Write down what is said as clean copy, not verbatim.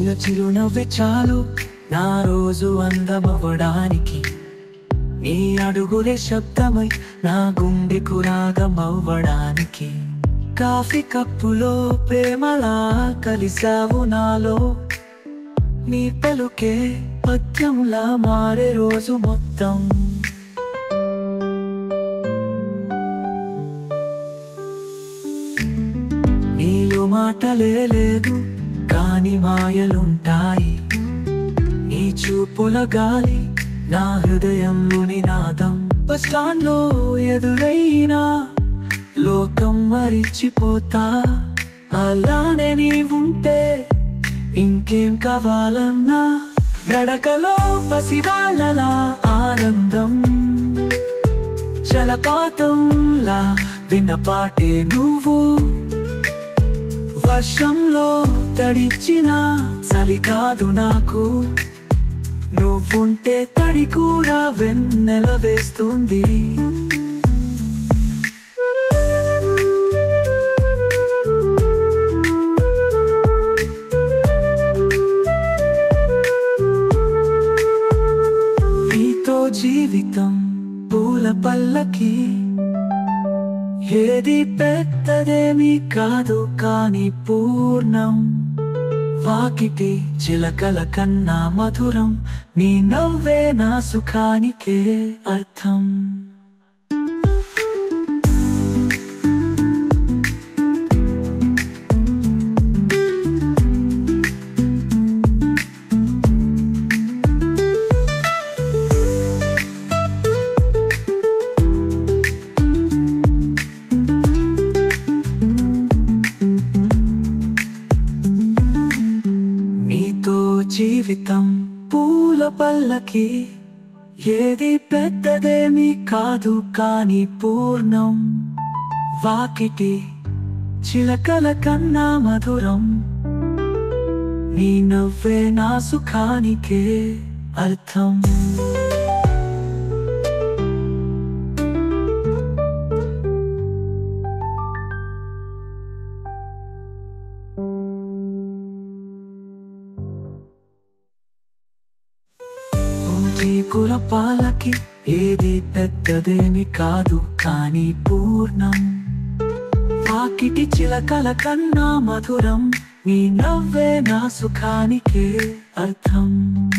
చిరునవ్వే చాలు నా రోజు అందమవ్వడానికి. నీ అడుగులే శబ్దమై నా గుండెకు రాగమవ్వడానికి. కాఫీ కప్పులో ప్రేమలా కలిసావు నాలో. నీ పలుకే పద్యంలా మారే రోజు మొత్తం. నీలో మాటలే లేదు కాని మాయలుంటాయి. నీ చూపుల గాలి నా హృదయంలో నినాదం. బస్ స్టాండ్ లో ఎదురైనా లోకం మరిచిపోతా. అలానే నీవుంటే ఇంకేం కావాలన్నా. నడకలో పసివాళ్ళలా ఆనందం, జలపాతంలా విన్నపాటే నువ్వు. వర్షంలో తడిచిన చలి కాదు నాకు. నువ్వుంటే తడి కూడా వెన్నెల వేస్తుంది. నీతో జీవితం పూల పల్లకి. ఏది పెద్దదేమీ కాదు కానీ పూర్ణం. వాకిటి చిలకల కన్నా మధురం. నీ నవ్వే నా సుఖానికే అర్థం. జీవితం పూల పల్లకి. ఏది పెద్దదేమీ కాదు కానీ పూర్ణం. వాకిటి చిలకల కన్నా మధురం. నీ నవ్వే నా సుఖానికే అర్థం. పాలకి ఏది పెద్దదేమి కాదు కానీ పూర్ణం. వాకిటి చిలకల కన్నా మధురం. నీ నవ్వే నా సుఖానికే అర్థం.